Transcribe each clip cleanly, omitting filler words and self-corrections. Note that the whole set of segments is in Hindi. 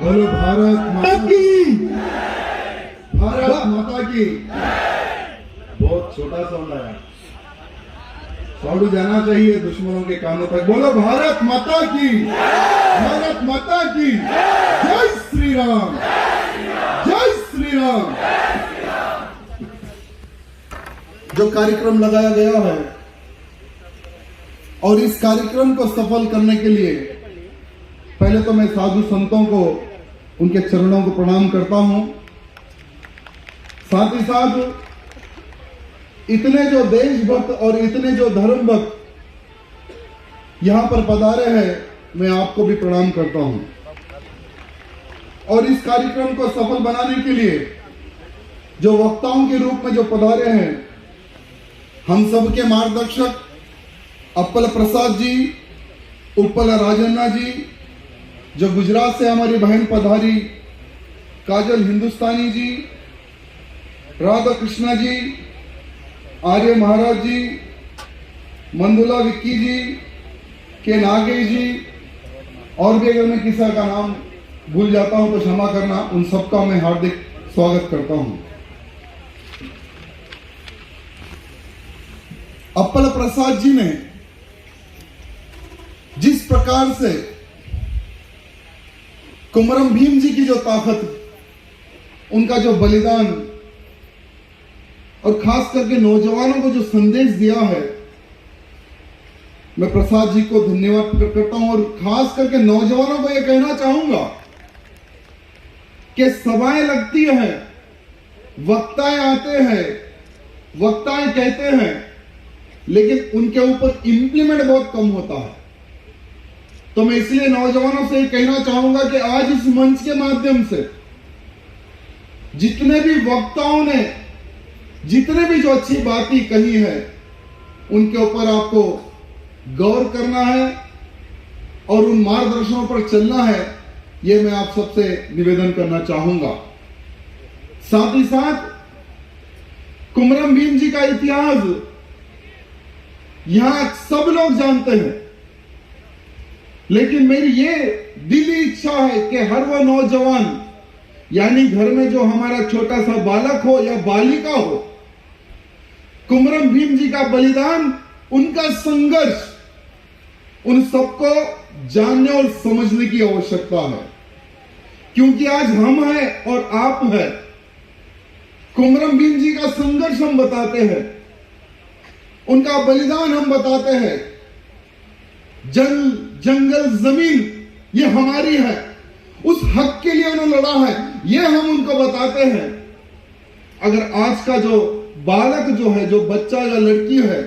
बोलो भारत माता की, भारत माता की। बहुत छोटा साउंड आया, साउंड जाना चाहिए दुश्मनों के कानों तक। बोलो भारत माता की, भारत माता की। जय श्री राम, जय श्री राम। जो कार्यक्रम लगाया गया है और इस कार्यक्रम को सफल करने के लिए पहले तो मैं साधु संतों को उनके चरणों को प्रणाम करता हूं। साथ ही साथ इतने जो देशभक्त और इतने जो धर्म भक्त यहां पर पधारे हैं, मैं आपको भी प्रणाम करता हूं। और इस कार्यक्रम को सफल बनाने के लिए जो वक्ताओं के रूप में जो पधारे हैं, हम सबके मार्गदर्शक अप्पल प्रसाद जी, उत्पल राजन्ना जी, जो गुजरात से हमारी बहन पधारी काजल हिंदुस्तानी जी, राधा कृष्णा जी, आर्य महाराज जी, मंदुला विक्की जी, के नागेश जी, और भी अगर मैं किसी का नाम भूल जाता हूं तो क्षमा करना। उन सबका मैं हार्दिक स्वागत करता हूं। अप्पल प्रसाद जी ने जिस प्रकार से कुमरम भीम जी की जो ताकत, उनका जो बलिदान और खास करके नौजवानों को जो संदेश दिया है, मैं प्रसाद जी को धन्यवाद करता हूं। और खास करके नौजवानों को यह कहना चाहूंगा कि सभाएं लगती हैं, वक्ताएं आते हैं, वक्ताएं कहते हैं, लेकिन उनके ऊपर इंप्लीमेंट बहुत कम होता है। तो मैं इसलिए नौजवानों से कहना चाहूंगा कि आज इस मंच के माध्यम से जितने भी वक्ताओं ने जितने भी जो अच्छी बातें कही है, उनके ऊपर आपको गौर करना है और उन मार्गदर्शनों पर चलना है, यह मैं आप सबसे निवेदन करना चाहूंगा। साथ ही साथ कुमरम भीम जी का इतिहास यहां सब लोग जानते हैं, लेकिन मेरी ये दिली इच्छा है कि हर वो नौजवान, यानी घर में जो हमारा छोटा सा बालक हो या बालिका हो, कुमरम भीम जी का बलिदान, उनका संघर्ष, उन सबको जानने और समझने की आवश्यकता है। क्योंकि आज हम हैं और आप हैं। कुमरम भीम जी का संघर्ष हम बताते हैं, उनका बलिदान हम बताते हैं। जंगल जमीन ये हमारी है, उस हक के लिए उन्होंने लड़ा है, ये हम उनको बताते हैं। अगर आज का जो बालक जो है, जो बच्चा या लड़की है,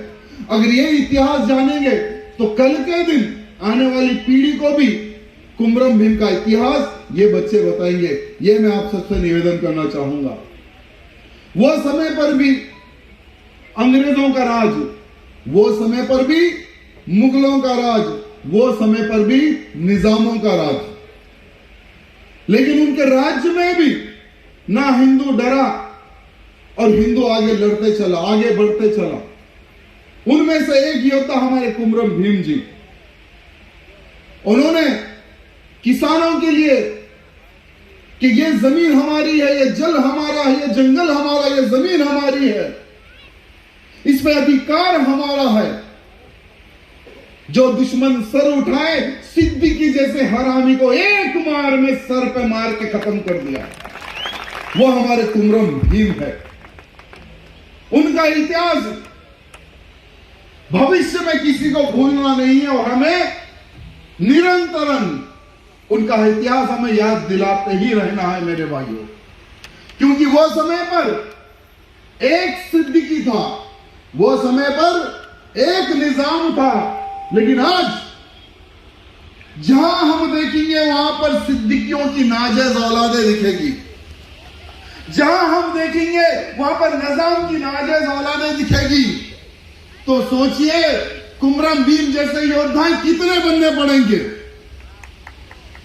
अगर ये इतिहास जानेंगे तो कल के दिन आने वाली पीढ़ी को भी कुमरम भीम का इतिहास ये बच्चे बताएंगे। ये मैं आप सबसे निवेदन करना चाहूंगा। वो समय पर भी अंग्रेजों का राज, वो समय पर भी मुगलों का राज, वो समय पर भी निजामों का राज, लेकिन उनके राज्य में भी ना हिंदू डरा और हिंदू आगे लड़ते चला, आगे बढ़ते चला। उनमें से एक योद्धा हमारे कुमरम भीम जी, उन्होंने किसानों के लिए कि ये जमीन हमारी है, ये जल हमारा है, ये जंगल हमारा, ये जमीन हमारी है, इस पे अधिकार हमारा है। जो दुश्मन सर उठाए, सिद्दीकी जैसे हरामी को एक मार में सर पे मार के खत्म कर दिया, वो हमारे कुमरम भीम है। उनका इतिहास भविष्य में किसी को भूलना नहीं है और हमें निरंतरन उनका इतिहास हमें याद दिलाते ही रहना है मेरे भाइयों। क्योंकि वो समय पर एक सिद्दीकी था, वो समय पर एक निजाम था, लेकिन आज जहां हम देखेंगे वहां पर सिद्दीकियों की नाजायज औलादें दिखेगी। जहां हम देखेंगे वहां पर निजाम की नाजायज औलादें दिखेगी। तो सोचिए कुमरम भीम जैसे योद्धा कितने बनने पड़ेंगे,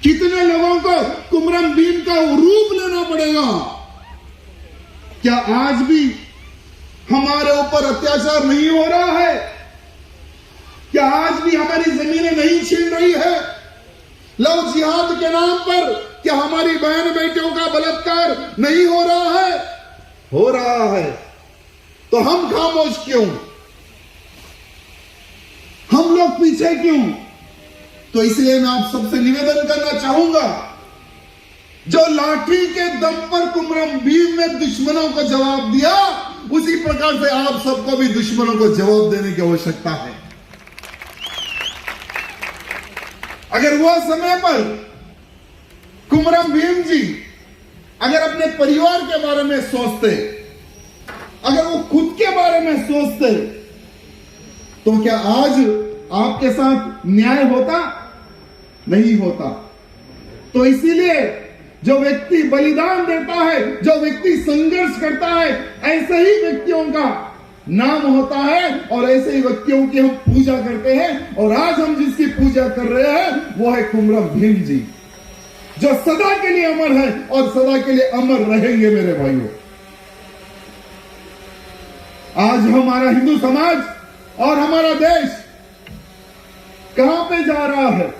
कितने लोगों को कुमरम भीम का रूप लेना पड़ेगा। क्या आज भी हमारे ऊपर अत्याचार नहीं हो रहा है? क्या आज भी हमारी जमीनें नहीं छीन रही है? लव जिहाद के नाम पर क्या हमारी बहन बेटियों का बलात्कार नहीं हो रहा है? हो रहा है। तो हम खामोश क्यों? हम लोग पीछे क्यों? तो इसलिए मैं आप सबसे निवेदन करना चाहूंगा, जो लाठी के दम पर कुमरम भीम ने दुश्मनों को जवाब दिया, उसी प्रकार से आप सबको भी दुश्मनों को जवाब देने की आवश्यकता है। अगर वह समय पर कुमरम भीम जी अगर अपने परिवार के बारे में सोचते, अगर वो खुद के बारे में सोचते, तो क्या आज आपके साथ न्याय होता? नहीं होता। तो इसीलिए जो व्यक्ति बलिदान देता है, जो व्यक्ति संघर्ष करता है, ऐसे ही व्यक्तियों का नाम होता है और ऐसे ही व्यक्तियों की हम पूजा करते हैं। और आज हम जिसकी पूजा कर रहे हैं वो है कुमरम भीम जी, जो सदा के लिए अमर है और सदा के लिए अमर रहेंगे। मेरे भाइयों, आज हमारा हिंदू समाज और हमारा देश कहां पे जा रहा है?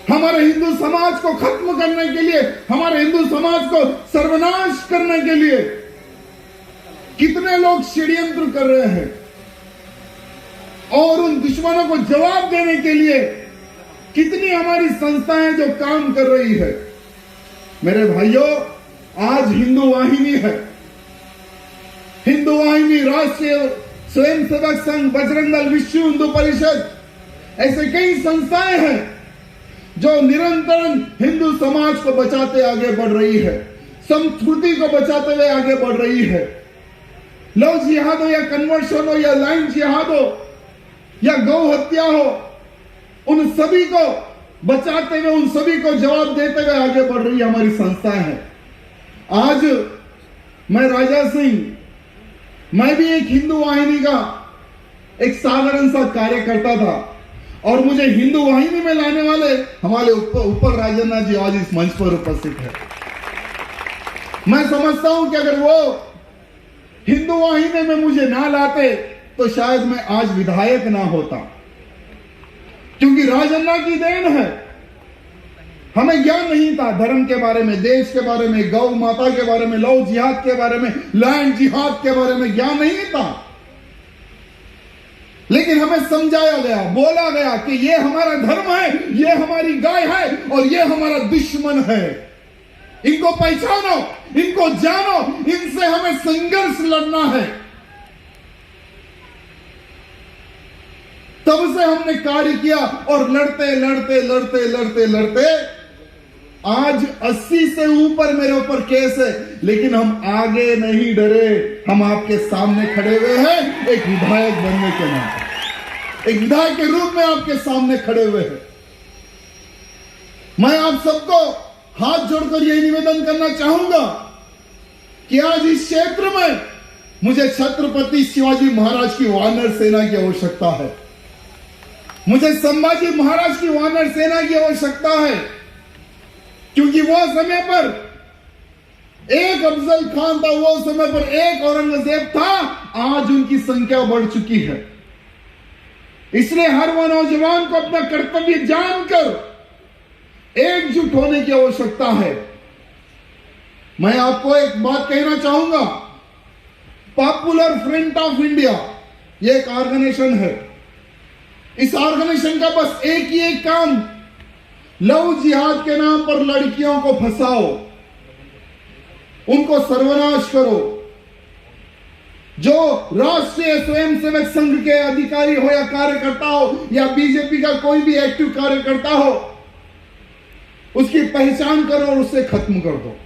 हमारे हिंदू समाज को खत्म करने के लिए, हमारे हिंदू समाज को सर्वनाश करने के लिए कितने लोग षड्यंत्र कर रहे हैं, और उन दुश्मनों को जवाब देने के लिए कितनी हमारी संस्थाएं जो काम कर रही है। मेरे भाइयों, आज हिंदू वाहिनी है, हिंदू वाहिनी, राष्ट्रीय स्वयंसेवक संघ, बजरंग दल, विश्व हिंदू परिषद, ऐसे कई संस्थाएं हैं जो निरंतर हिंदू समाज को बचाते आगे बढ़ रही है, संस्कृति को बचाते हुए आगे बढ़ रही है। लव जिहाद हो या कन्वर्शन हो या लाइन जिहाद हो या गौ हत्या हो, उन सभी को बचाते हुए, उन सभी को जवाब देते हुए आगे बढ़ रही हमारी संस्थाएं हैं। आज मैं राजा सिंह, मैं भी एक हिंदू वाहिनी का एक साधारण सा कार्यकर्ता था, और मुझे हिंदू वाहिनी में लाने वाले हमारे ऊपर राजेंद्र जी आज इस मंच पर उपस्थित है। मैं समझता हूं कि अगर वो हिंदू वाहिनी में मुझे ना लाते तो शायद मैं आज विधायक ना होता, क्योंकि राजन्ना की देन है। हमें ज्ञान नहीं था धर्म के बारे में, देश के बारे में, गौ माता के बारे में, लव जिहाद के बारे में, लैंड जिहाद के बारे में ज्ञान नहीं था, लेकिन हमें समझाया गया, बोला गया कि ये हमारा धर्म है, ये हमारी गाय है और ये हमारा दुश्मन है। इनको पहचानो, इनको जानो, इनसे हमें संघर्ष लड़ना है। तब से हमने कार्य किया और लड़ते लड़ते लड़ते लड़ते लड़ते आज 80 से ऊपर मेरे ऊपर केस है, लेकिन हम आगे नहीं डरे। हम आपके सामने खड़े हुए हैं एक विधायक बनने के नाते, एक विधायक के रूप में आपके सामने खड़े हुए हैं। मैं आप सबको हाथ जोड़कर यही निवेदन करना चाहूंगा कि आज इस क्षेत्र में मुझे छत्रपति शिवाजी महाराज की वानर सेना की आवश्यकता है, मुझे संभाजी महाराज की वानर सेना की आवश्यकता है, क्योंकि वो समय पर एक अफजल खान था, वो समय पर एक औरंगजेब था, आज उनकी संख्या बढ़ चुकी है। इसलिए हर वो नौजवान को अपना कर्तव्य जानकर एकजुट होने की आवश्यकता है। मैं आपको एक बात कहना चाहूंगा, पॉपुलर फ्रंट ऑफ इंडिया ये एक ऑर्गेनाइजेशन है। इस ऑर्गेनाइजेशन का बस एक ही एक काम, लव जिहाद के नाम पर लड़कियों को फंसाओ, उनको सर्वनाश करो। जो राष्ट्रीय स्वयंसेवक संघ के अधिकारी हो या कार्यकर्ता हो या बीजेपी का कोई भी एक्टिव कार्यकर्ता हो, उसकी पहचान करो और उसे खत्म कर दो।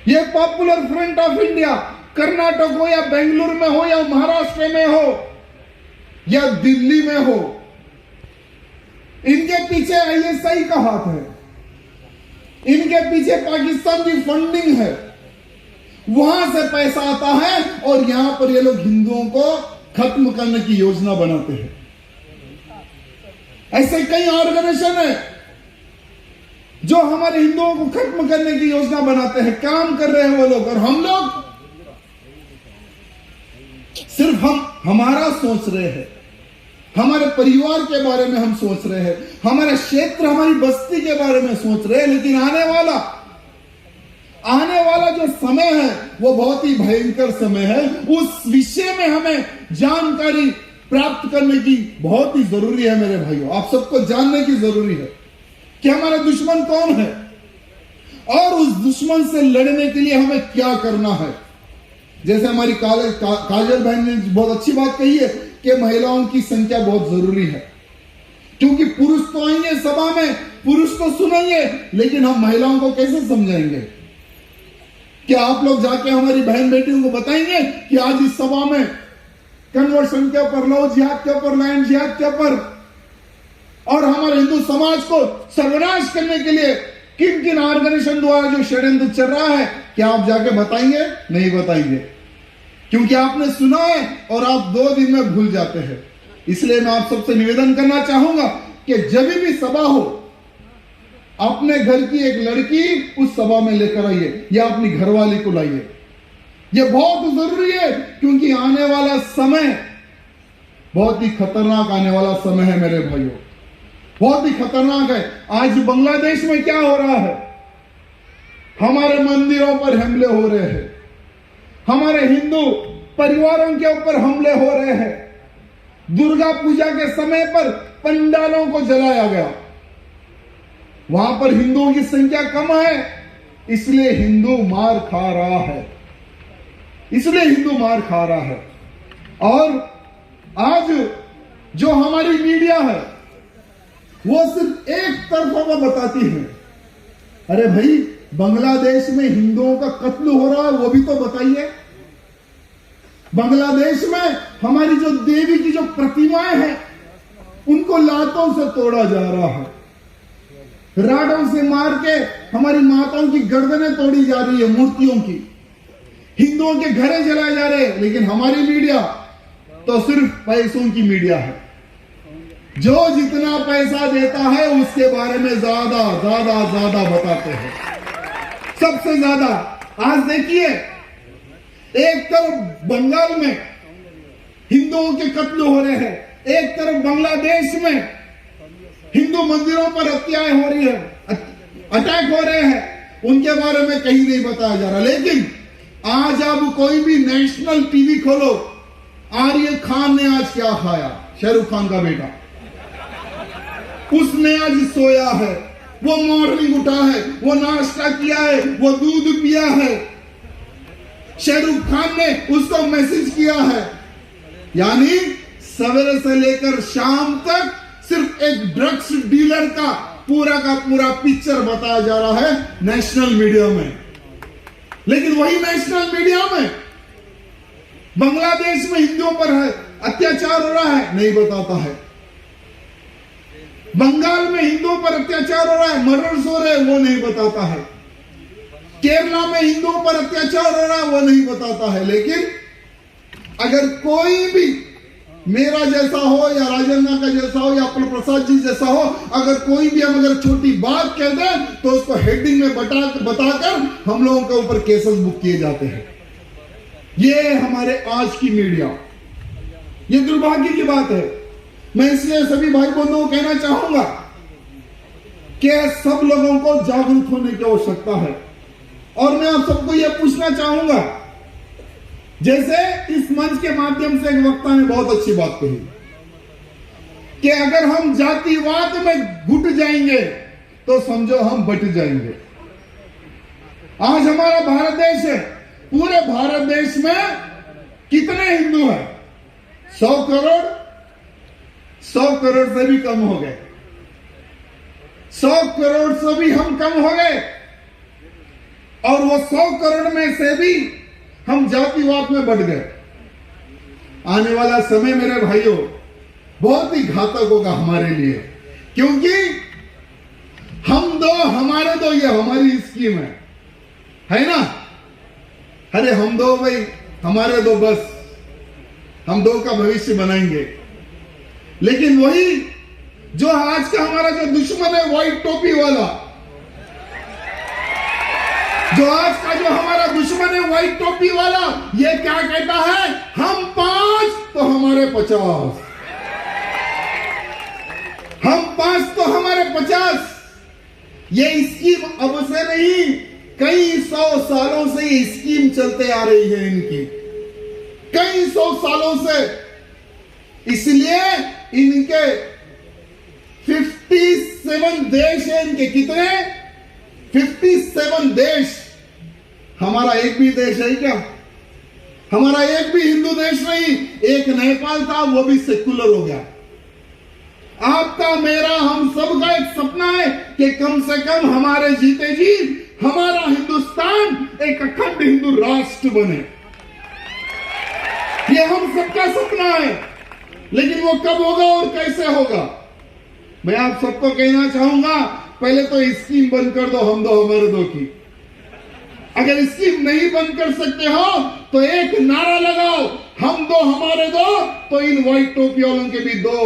यह popular front of India Karnataka हो या बेंगलुरु में हो या महाराष्ट्र में हो या दिल्ली में हो, इनके पीछे आईएसआई का हाथ है, इनके पीछे पाकिस्तान की फंडिंग है, वहां से पैसा आता है और यहां पर ये लोग हिंदुओं को खत्म करने की योजना बनाते हैं। ऐसे कई ऑर्गेनाइजेशन है जो हमारे हिंदुओं को खत्म करने की योजना बनाते हैं, काम कर रहे हैं वो लोग, और हम लोग सिर्फ हमारा सोच रहे हैं, हमारे परिवार के बारे में हम सोच रहे हैं, हमारा क्षेत्र, हमारी बस्ती के बारे में सोच रहे हैं, लेकिन आने वाला जो समय है वो बहुत ही भयंकर समय है। उस विषय में हमें जानकारी प्राप्त करने की बहुत ही जरूरी है मेरे भाइयों। आप सबको जानने की जरूरी है कि हमारा दुश्मन कौन है और उस दुश्मन से लड़ने के लिए हमें क्या करना है। जैसे हमारी काजल बहन ने बहुत अच्छी बात कही है कि महिलाओं की संख्या बहुत जरूरी है, क्योंकि पुरुष तो आएंगे सभा में, पुरुष तो सुनेंगे, लेकिन हम महिलाओं को कैसे समझाएंगे? क्या आप लोग जाके हमारी बहन बेटियों को बताएंगे कि आज इस सभा में कन्वर्शन के ऊपर, लव जिहाद के ऊपर, लैंड जिहाद के ऊपर और हमारे हिंदू समाज को सर्वनाश करने के लिए किन किन ऑर्गेनाइजेशन द्वारा जो षड्यंत्र चल रहा है, क्या आप जाके बताएंगे? नहीं बताएंगे, क्योंकि आपने सुना है और आप 2 दिन में भूल जाते हैं। इसलिए मैं आप सबसे निवेदन करना चाहूंगा कि जब भी सभा हो, अपने घर की एक लड़की उस सभा में लेकर आइए या अपनी घरवाली को लाइए। यह बहुत जरूरी है, क्योंकि आने वाला समय बहुत ही खतरनाक आने वाला समय है मेरे भाइयों, बहुत ही खतरनाक है। आज बांग्लादेश में क्या हो रहा है? हमारे मंदिरों पर हमले हो रहे हैं, हमारे हिंदू परिवारों के ऊपर हमले हो रहे हैं। दुर्गा पूजा के समय पर पंडालों को जलाया गया। वहां पर हिंदुओं की संख्या कम है, इसलिए हिंदू मार खा रहा है, इसलिए हिंदू मार खा रहा है। और आज जो हमारी मीडिया है वो सिर्फ एक तरफा को बताती है। अरे भाई, बांग्लादेश में हिंदुओं का कत्ल हो रहा है वो भी तो बताइए। बांग्लादेश में हमारी जो देवी की जो प्रतिमाएं हैं उनको लातों से तोड़ा जा रहा है, राडों से मार के हमारी माताओं की गर्दनें तोड़ी जा रही है, मूर्तियों की, हिंदुओं के घरे जलाए जा रहे हैं। लेकिन हमारी मीडिया तो सिर्फ पैसों की मीडिया है, जो जितना पैसा देता है उसके बारे में ज्यादा ज्यादा ज्यादा बताते हैं, सबसे ज्यादा। आज देखिए, एक तरफ बंगाल में हिंदुओं के कत्ल हो रहे हैं, एक तरफ बांग्लादेश में हिंदू मंदिरों पर हत्याएं हो रही है, अटैक हो रहे हैं, उनके बारे में कहीं नहीं बताया जा रहा। लेकिन आज आप कोई भी नेशनल टीवी खोलो, आर्य खान ने आज क्या खाया, शाहरुख खान का बेटा, उसने आज सोया है, वो मॉर्निंग उठा है, वो नाश्ता किया है, वो दूध पिया है, शाहरुख खान ने उसको मैसेज किया है। यानी सवेरे से लेकर शाम तक सिर्फ एक ड्रग्स डीलर का पूरा पिक्चर बताया जा रहा है नेशनल मीडिया में। लेकिन वही नेशनल मीडिया में बांग्लादेश में हिंदुओं पर है अत्याचार हो रहा है, नहीं बताता है। बंगाल में हिंदुओं पर अत्याचार हो रहा है, मर्डर्स हो रहे हैं, वो नहीं बताता है। केरला में हिंदुओं पर अत्याचार हो रहा है, वो नहीं बताता है। लेकिन अगर कोई भी मेरा जैसा हो या राजेंद्र का जैसा हो या अपने प्रसाद जी जैसा हो, अगर कोई भी हम अगर छोटी बात कह दें तो उसको हेडिंग में बताकर हम लोगों के ऊपर केसेस बुक किए जाते हैं। ये हमारे आज की मीडिया, ये दुर्भाग्य की बात है। मैं इसलिए सभी भाई बंधुओं को कहना चाहूंगा कि सब लोगों को जागरूक होने की आवश्यकता है। और मैं आप सबको यह पूछना चाहूंगा, जैसे इस मंच के माध्यम से एक वक्ता ने बहुत अच्छी बात कही कि अगर हम जातिवाद में घुट जाएंगे तो समझो हम बट जाएंगे। आज हमारा भारत देश है, पूरे भारत देश में कितने हिंदू हैं? 100 करोड़, 100 करोड़ से भी कम हो गए, 100 करोड़ से भी हम कम हो गए। और वो 100 करोड़ में से भी हम जातिवाद में बढ़ गए। आने वाला समय मेरे भाइयों बहुत ही घातक होगा हमारे लिए, क्योंकि हमारे दो ये हमारी स्कीम है ना। अरे हम दो भाई, हमारे दो, बस हम दो का भविष्य बनाएंगे। लेकिन वही जो आज का हमारा जो दुश्मन है व्हाइट टोपी वाला, जो आज का जो हमारा दुश्मन है व्हाइट टोपी वाला, ये क्या कहता है? हम 5 तो हमारे 50, ये स्कीम अब से नहीं, कई 100 सालों से ये स्कीम चलते आ रही है इनकी, कई 100 सालों से। इसलिए इनके 57 देश है इनके। कितने? 57 देश। हमारा एक भी देश है क्या? हमारा एक भी हिंदू देश नहीं। एक नेपाल था, वो भी सेक्युलर हो गया। आपका, मेरा, हम सबका एक सपना है कि कम से कम हमारे जीते जी हमारा हिंदुस्तान एक अखंड हिंदू राष्ट्र बने। ये हम सबका सपना है, लेकिन वो कब होगा और कैसे होगा? मैं आप सबको कहना चाहूंगा, पहले तो स्कीम बंद कर दो, हम दो हमारे दो की। अगर स्कीम नहीं बंद कर सकते हो तो एक नारा लगाओ, हम दो हमारे दो, तो इन व्हाइट टोपी वालों के भी दो।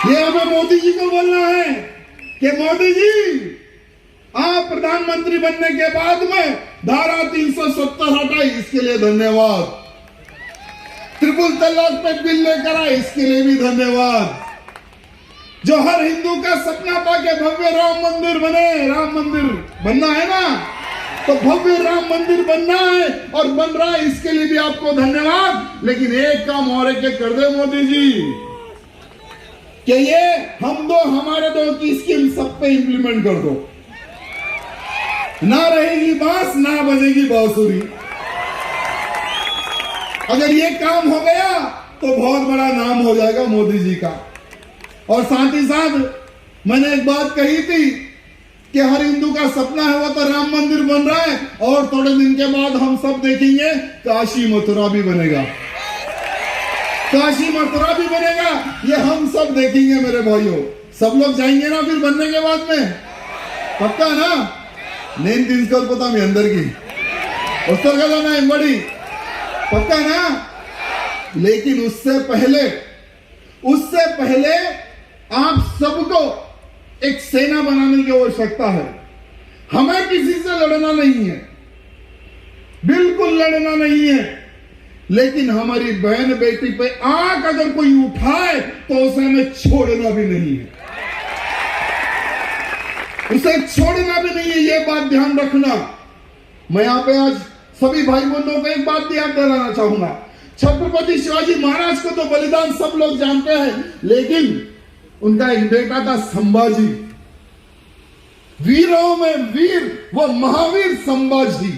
ये हमें मोदी जी को बोलना है कि मोदी जी, आप प्रधानमंत्री बनने के बाद में धारा 370 हटाई, इसके लिए धन्यवाद। ट्रिपल तलाक पे बिल लेकर आए, इसके लिए भी धन्यवाद। जो हर हिंदू का सपना था कि भव्य राम मंदिर बने, राम मंदिर बनना है ना, तो भव्य राम मंदिर बनना है और बन रहा है, इसके लिए भी आपको धन्यवाद। लेकिन एक काम और एक कर दे मोदी जी, कि ये हम दो हमारे दो की स्कीम सब पे इंप्लीमेंट कर दो। ना रहेगी बांस, ना बजेगी बांसुरी। अगर ये काम हो गया तो बहुत बड़ा नाम हो जाएगा मोदी जी का। और साथ ही साथ मैंने एक बात कही थी कि हर हिंदू का सपना है, वो तो राम मंदिर बन रहा है, और थोड़े दिन के बाद हम सब देखेंगे काशी मथुरा भी बनेगा, काशी मथुरा भी बनेगा। ये हम सब देखेंगे मेरे भाइयों। सब लोग जाएंगे ना फिर बनने के बाद में? पक्का ना? నేను తీసుకెళ్ళిపోతా మీ అందరికి, వస్తారు కదా నా ఎంబడి, पक्का ना? लेकिन उससे पहले आप सबको एक सेना बनाने की आवश्यकता है। हमें किसी से लड़ना नहीं है, बिल्कुल लड़ना नहीं है, लेकिन हमारी बहन बेटी पे आंख अगर कोई उठाए तो उसे हमें छोड़ना भी नहीं है, उसे छोड़ना भी नहीं है। ये बात ध्यान रखना। मैं यहां पे आज सभी भाई बंधुओं को एक बात याद दिलाना चाहूंगा। छत्रपति शिवाजी महाराज को तो बलिदान सब लोग जानते हैं, लेकिन उनका एक बेटा था संभाजी, वीरों में वीर, वो महावीर संभाजी।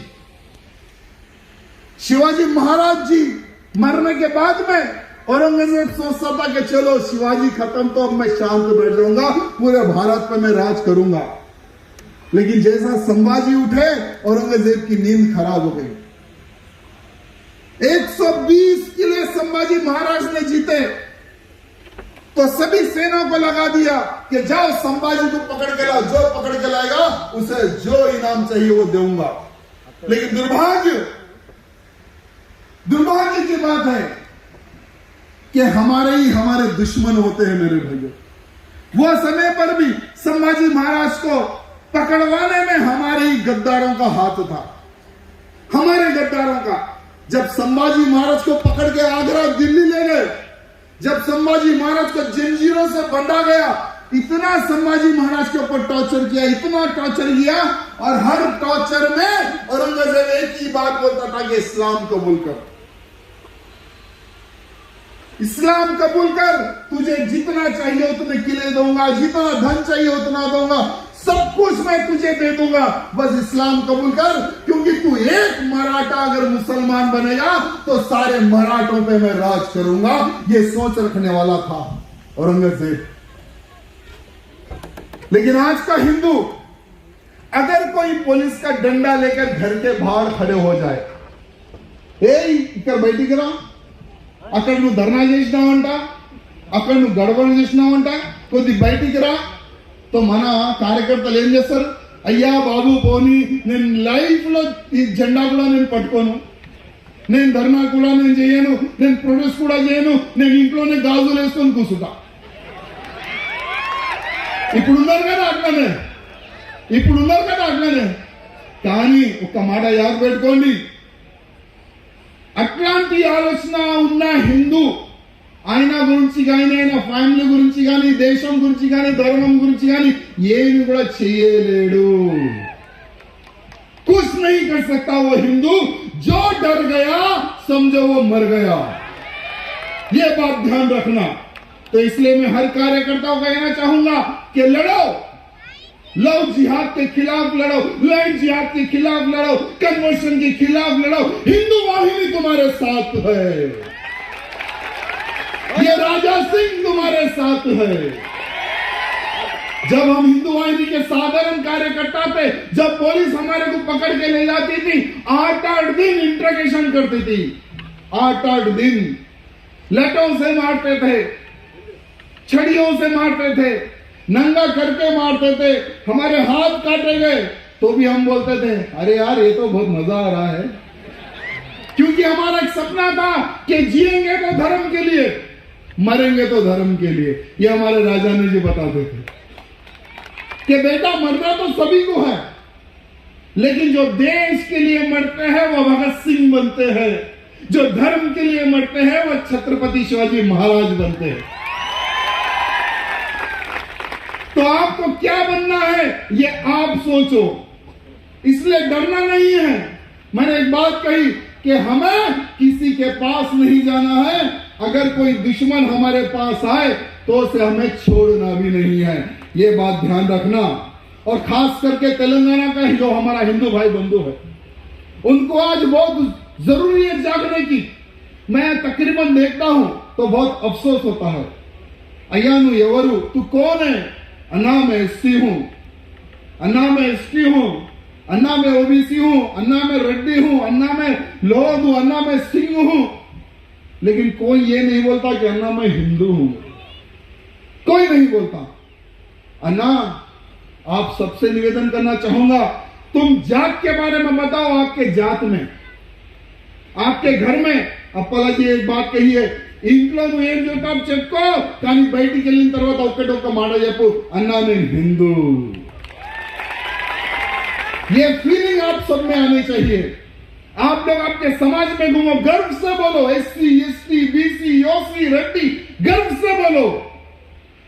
शिवाजी महाराज जी मरने के बाद में औरंगजेब सोचता था कि चलो शिवाजी खत्म तो अब मैं शांत बैठ जाऊंगा, पूरे भारत पे मैं राज करूंगा। लेकिन जैसा संभाजी उठे, औरंगजेब की नींद खराब हो गई। 120 किले संभाजी महाराज ने जीते, तो सभी सेना को लगा दिया कि जाओ संभाजी को पकड़ के लाओ, जो पकड़ के लाएगा उसे जो इनाम चाहिए वो दूंगा। लेकिन दुर्भाग्य की बात है कि हमारे दुश्मन होते हैं मेरे भाइयों। वो समय पर भी संभाजी महाराज को पकड़वाने में हमारे ही गद्दारों का हाथ था, हमारे गद्दारों का। जब संभाजी महाराज को पकड़ के आगरा दिल्ली ले गए, जब संभाजी महाराज को जंजीरों से बंधा गया, इतना संभाजी महाराज के ऊपर टॉर्चर किया, इतना टॉर्चर किया, और हर टॉर्चर में औरंगजेब एक ही बात बोलता था कि इस्लाम कबूल कर, इस्लाम कबूल कर, तुझे जितना चाहिए उतने किले दूंगा, जितना धन चाहिए उतना दूंगा, सब कुछ मैं तुझे दे दूंगा, बस इस्लाम कबूल कर। क्योंकि तू एक मराठा अगर मुसलमान बनेगा तो सारे मराठों पे मैं राज करूंगा। ये सोच रखने वाला था औरंगजेब। लेकिन आज का हिंदू, अगर कोई पुलिस का डंडा लेकर घर के बाहर खड़े हो जाए, ఇక్కడ బయటికి రా, అక్కడ నువ్వు ధర్నా చేసినావంట, అక్కడ నువ్వు గడబడ చేసినావంట, కొద్ది బయటికి రా, तो మన కార్యకర్తలు ఏం చేస్తారు? అయ్యా బాబు పోనీ, నేను లైఫ్ లో ఈ జెండా కూడా నేను పట్టుకోను, నేను ధర్నా కూడా నేను చేయను, నేను ప్రొటెస్ట్ కూడా చేయను, నేను ఇంట్లోనే గాజులు వేసుకొని కూర్చుంటా. ఇప్పుడున్నారు కదా అట్లనే. కానీ ఒక మాట యాద పెట్టుకోండి, అట్లాంటి ఆలోచన ఉన్న హిందూ ఆయన గురించి కానీ ఆయన ఫ్యామిలీ గురించి కానీ దేశం గురించి కానీ ధర్మం గురించి కానీ ఏమి కూడా చేయలేడు. कुछ नहीं कर सकता वो हिंदू. जो डर गया समझो वो मर गया. ये बात ध्यान रखना. तो इसलिए मैं हर कार्यकर्ता को कहना चाहूंगा कि लड़ो, लव जिहाद के खिलाफ लड़ो, लैंड जिहाद के खिलाफ लड़ो, कन्वर्शन के खिलाफ लड़ो. हिंदू वाहिनी तुम्हारे साथ है. ये राजा सिंह तुम्हारे साथ है. जब हम हिंदू वाहिनी के साधारण कार्यकर्ता थे, जब पुलिस हमारे को पकड़ के ले जाती थी, 8-8 दिन इंट्रोगेशन करती थी. 8-8 दिन लटों से मारते थे, छड़ियों से मारते थे, नंगा करके मारते थे, हमारे हाथ काटे गए तो भी हम बोलते थे अरे यार ये तो बहुत मजा आ रहा है. क्योंकि हमारा एक सपना था कि जिएंगे तो धर्म के लिए, मरेंगे तो धर्म के लिए. ये हमारे राजा ने जी बताते थे कि बेटा मरना तो सभी को है, लेकिन जो देश के लिए मरते हैं वो भगत सिंह बनते हैं, जो धर्म के लिए मरते हैं वो छत्रपति शिवाजी महाराज बनते हैं. तो आपको क्या बनना है ये आप सोचो. इसलिए डरना नहीं है. मैंने एक बात कही कि हमें किसी के पास नहीं जाना है. अगर कोई दुश्मन हमारे पास आए तो उसे हमें छोड़ना भी नहीं है. ये बात ध्यान रखना. और खास करके तेलंगाना का जो हमारा हिंदू भाई बंधु है, उनको आज बहुत जरूरी है जागने की. मैं तकरीबन देखता हूं तो बहुत अफसोस होता है. अय्यानु एवरू, तू कौन है? अन्ना मैं एससी हूं, अन्ना मैं एसटी हूं, अन्ना मैं ओबीसी हूं, अन्ना मैं रेड्डी हूं, अन्ना मैं लोध हूं, अन्ना मैं सिंह हूं. लेकिन कोई ये नहीं बोलता कि अन्ना मैं हिंदू हूं. कोई नहीं बोलता. अन्ना आप सबसे निवेदन करना चाहूंगा, तुम जात के बारे में बताओ. आपके जात में, आपके घर में अप्पला जी एक बात कही है, ఇంట్లో నువ్వు ఏం చెప్తావు చెప్పుకో, కానీ బయటికి వెళ్ళిన తర్వాత ఒక్క మాట చెప్పు, అన్నా నేను हिंदू. ये फीलिंग आप सब में आनी चाहिए. आप लोग आपके समाज में घूमो, गर्व से बोलो. एससी, एसटी, बीसी, ओसी, रेड्डी, गर्व से बोलो.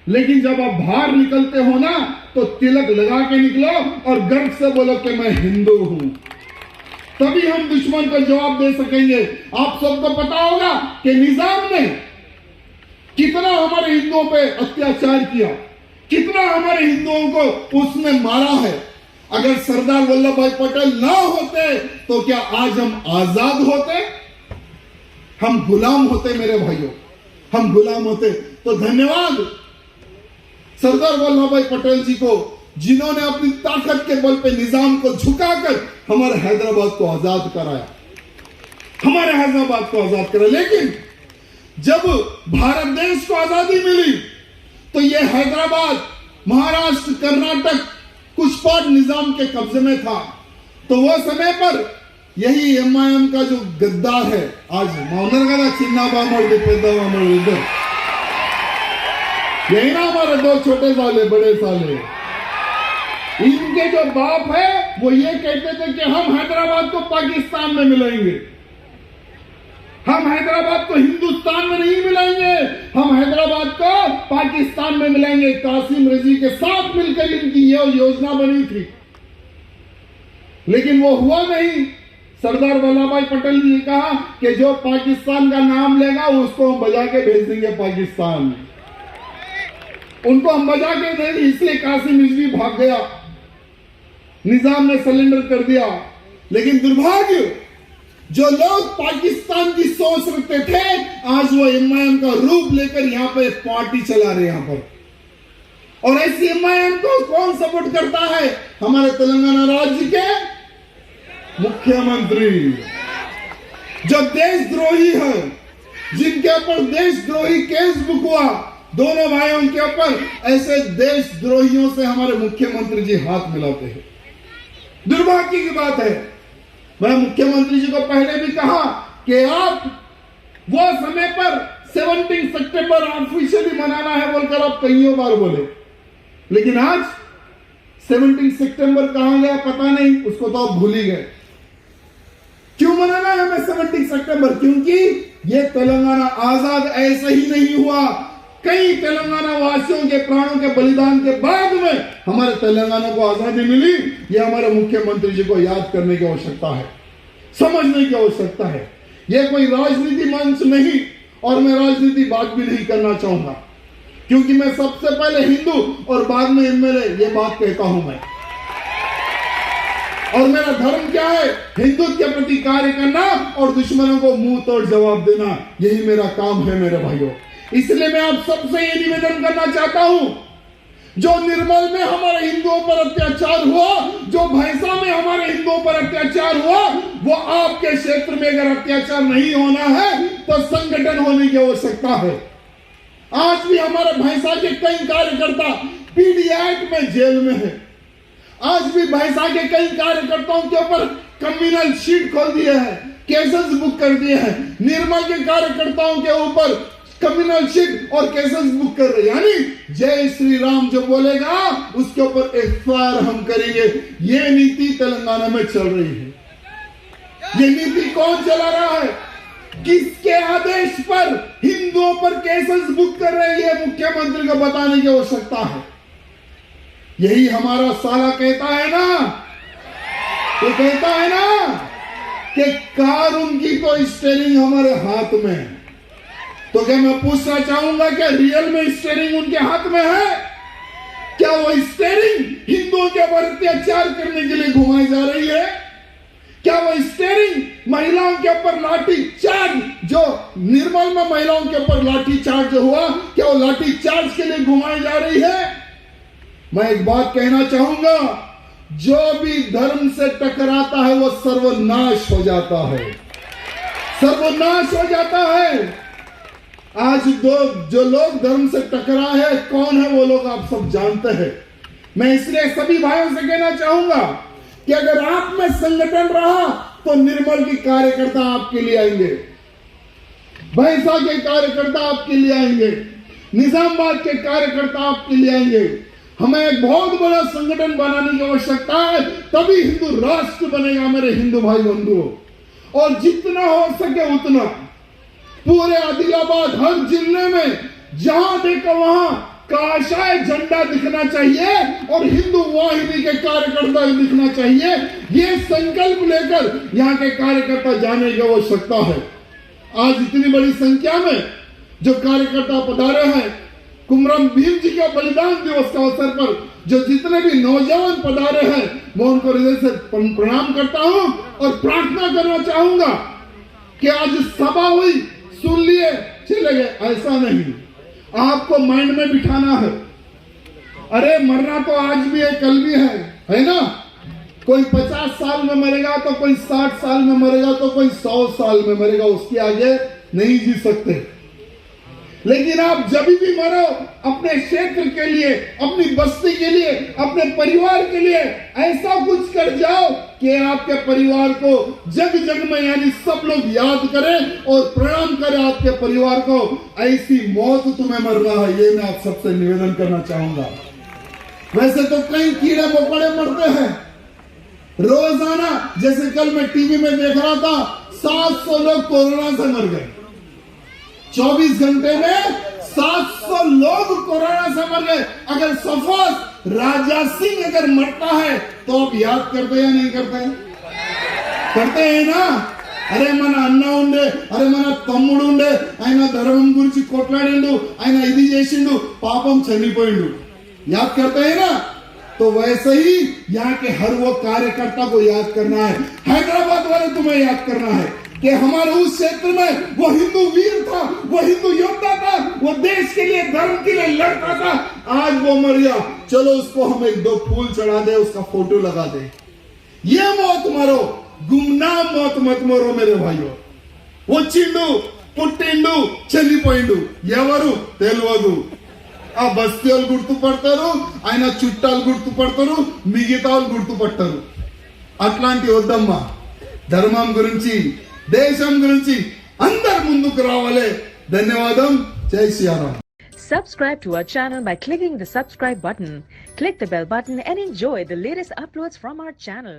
लेकिन जब आप बाहर निकलते हो ना तो तिलक लगा के निकलो और गर्व से बोलो कि मैं हिंदू हूं. तभी हम दुश्मन को जवाब दे सकेंगे. आप सबको पता होगा कि निजाम ने कितना हमारे हिंदुओं पे अत्याचार किया, कितना हमारे हिंदुओं को उसने मारा है. अगर सरदार वल्लभ भाई पटेल ना होते तो क्या आज हम आजाद होते? हम गुलाम होते मेरे भाइयों, हम गुलाम होते. तो धन्यवाद सरदार वल्लभ भाई पटेल जी को, जिन्होंने अपनी ताकत के बल पे निजाम को झुकाकर हमारे हैदराबाद को आजाद कराया, हमारे हैदराबाद को आजाद कराया. लेकिन जब भारत देश को आजादी मिली तो यह हैदराबाद, महाराष्ट्र, कर्नाटक कुछ पार्ट निजाम के कब्जे में था. तो वह समय पर यही एमआईएम का जो गद्दार है, आज मौनरगढ़ चिन्ना बामड़ पेद्दामड़ इधर, यही ना हमारे दो छोटे साले बड़े साले, इनके जो बाप है वो ये कहते थे कि हम हैदराबाद को पाकिस्तान में मिलाएंगे, हम हैदराबाद को हिंदुस्तान में नहीं मिलाएंगे, हम हैदराबाद को पाकिस्तान में मिलाएंगे. कासिम रजी के साथ मिलकर इनकी यह योजना बनी थी, लेकिन वो हुआ नहीं. सरदार वल्लभ भाई पटेल जी ने कहा कि जो पाकिस्तान का नाम लेगा उसको हम बजा के भेज देंगे पाकिस्तान, उनको हम बजा के देंगे. इसलिए कासिम रिजवी भाग गया, निजाम ने सरेंडर कर दिया. लेकिन दुर्भाग्य, जो लोग पाकिस्तान की सोच रखते थे, आज वो एमआईएम का रूप लेकर यहां पे पार्टी चला रहे यहां पर. और ऐसी एमआईएम को कौन सपोर्ट करता है? हमारे तेलंगाना राज्य के मुख्यमंत्री, जो देशद्रोही है, जिनके ऊपर देशद्रोही केस बुक हुआ, दोनों भाइयों के ऊपर. ऐसे देशद्रोहियों से हमारे मुख्यमंत्री जी हाथ मिलाते हैं. दुर्भाग्य की बात है. मैं मुख्यमंत्री जी को पहले भी कहा कि आप वो समय पर 17 सितंबर ऑफिशियली मनाना है बोलकर आप कईयों बार बोले, लेकिन आज 17 सितंबर कहां गया पता नहीं, उसको तो आप भूल ही गए. क्यों मनाना है हमें 17 सितंबर? क्योंकि ये तेलंगाना आजाद ऐसे ही नहीं हुआ। कई तेलंगाना वासियों के प्राणों के बलिदान के बाद में हमारे तेलंगाना को आजादी मिली। ये हमारे मुख्यमंत्री जी को याद करने की आवश्यकता है, समझने की आवश्यकता है। ये कोई राजनीति मंच नहीं, और मैं राजनीति बात भी नहीं करना चाहूंगा, क्योंकि मैं सबसे पहले हिंदू और बाद में एमएलए, ये बात कहता हूं मैं। और मेरा धर्म क्या है? हिंदुत्व के प्रति कार्य करना और दुश्मनों को मुंह तोड़ जवाब देना, यही मेरा काम है मेरे भाइयों। इसलिए मैं आप सबसे ये निवेदन करना चाहता हूं, जो निर्मल में हमारे हिंदुओं पर अत्याचार हुआ, जो भैंसा में हमारे हिंदुओं पर अत्याचार हुआ, वो आपके क्षेत्र में अगर अत्याचार नहीं होना है तो संगठन होने की आवश्यकता है। आज भी हमारे भैंसा के कई कार्यकर्ता पीडी एक्ट में जेल में है। आज भी भैंसा के कई कार्यकर्ताओं के ऊपर क्रिमिनल शीट खोल दिए हैं, केसेस बुक कर दिए हैं। निर्मल के कार्यकर्ताओं के ऊपर क्रिमिनल शीट और केसेस बुक कर रहे, यानी जय श्री राम जो बोलेगा उसके ऊपर एफआईआर हम करेंगे। ये नीति तेलंगाना में चल रही है। ये नीति कौन चला रहा है? किसके आदेश पर हिंदुओं पर केसेस बुक कर रहे हैं? मुख्यमंत्री को बताने की आवश्यकता है। यही हमारा साला कहता है ना, वो कहता है ना कि कार उनकी तो स्टीयरिंग हमारे हाथ में है। तो क्या मैं पूछना चाहूंगा कि रियल में स्टीयरिंग उनके हाथ में है? क्या वो स्टीयरिंग हिंदुओं के ऊपर अत्याचार करने के लिए घुमाई जा रही है? क्या वो स्टीयरिंग महिलाओं के ऊपर लाठी चार्ज, जो निर्मल में महिलाओं के ऊपर लाठी चार्ज जो हुआ, क्या वो लाठी चार्ज के लिए घुमाई जा रही है? मैं एक बात कहना चाहूंगा, जो भी धर्म से टकराता है वो सर्वनाश हो जाता है, सर्वनाश हो जाता है। आज जो लोग धर्म से टकराए हैं, कौन है वो लोग आप सब जानते हैं। मैं इसलिए सभी भाइयों से कहना चाहूंगा कि अगर आप में संगठन रहा तो निर्मल के कार्यकर्ता आपके लिए आएंगे, भैंसा के कार्यकर्ता आपके लिए आएंगे, निजामाबाद के कार्यकर्ता आपके लिए आएंगे। हमें एक बहुत बड़ा संगठन बनाने की आवश्यकता है, तभी हिंदू राष्ट्र बनेगा मेरे हिंदू भाई बंधुओं। और जितना हो सके उतना पूरे आदिलाबाद हर जिले में जहां देखो वहां काशाय झंडा दिखना चाहिए और हिंदू वाहिनी के कार्यकर्ता दिखना चाहिए। ये संकल्प लेकर यहाँ के कार्यकर्ता जाने की आवश्यकता है। आज इतनी बड़ी संख्या में जो कार्यकर्ता पधारे हैं, कुमरम भीम जी के बलिदान दिवस के अवसर पर जो जितने भी नौजवान पधारे हैं, मैं उनको हृदय से प्रणाम करता हूं और प्रार्थना करना चाहूंगा कि आज सभा हुई, सुन लिए, चले गए, ऐसा नहीं। आपको माइंड में बिठाना है, अरे मरना तो आज भी है, कल भी है ना। कोई 50 साल में मरेगा तो कोई 60 साल में मरेगा तो कोई 100 साल में मरेगा, उसके आगे नहीं जी सकते। लेकिन आप जब भी मरो अपने क्षेत्र के लिए, अपनी बस्ती के लिए, अपने परिवार के लिए ऐसा कुछ कर जाओ कि आपके परिवार को जग जग में यानी सब लोग याद करें और प्रणाम करें आपके परिवार को। ऐसी मौत तुम्हें मरना है, ये मैं आप सबसे निवेदन करना चाहूंगा। वैसे तो कई कीड़े मकोड़े मरते हैं रोजाना, जैसे कल मैं टीवी में देख रहा था 700 लोग कोरोना से मर गए। 24 घंटे में 700 लोग कोरोना से मर गए। अगर सपोज राजा सिंह अगर मरता है तो आप याद करते या नहीं करते? करते हैं ना। अरे मन अन्न ఉండే, अरे मन తమ్ముడు ఉండే, ఆయన ధర్మం గురించి కొట్లాడిండు, ఆయన ఇది చేసిండు, పాపం చనిపోయిండు, याद करते हैं ना। तो वैसे ही यहाँ के हर वो कार्यकर्ता को याद करना है। हैदराबाद वाले तुम्हें याद करना है कि हमारे उस क्षेत्र में वो हिंदू वीर था, वो हिंदू योद्धा था, वो देश के लिए धर्म के लिए लड़ता था। आज वो मर गया, चलो उसको हम 1-2 फूल चढ़ा दे, उसका फोटो लगा दे। ये मौत मरो, गुमनाम मौत मत मरो मेरे भाइयों। వచ్చిండు, పుట్టిండు, చనిపోయిండు, ఎవరు తెలియదు। ఆ బస్తీ వాళ్ళు గుర్తుపడతారు, ఆయన చుట్టాలు గుర్తుపడతారు, మిగతా వాళ్ళు గుర్తుపడతారు। అట్లాంటి వద్దమ్మా। ధర్మం గురించి, దేశం గురించి అందరు ముందుకు రావాలి। ధన్యవాదం। జై Sriram. Subscribe to our channel by clicking the subscribe button. Click the bell button and enjoy the latest uploads from our channel.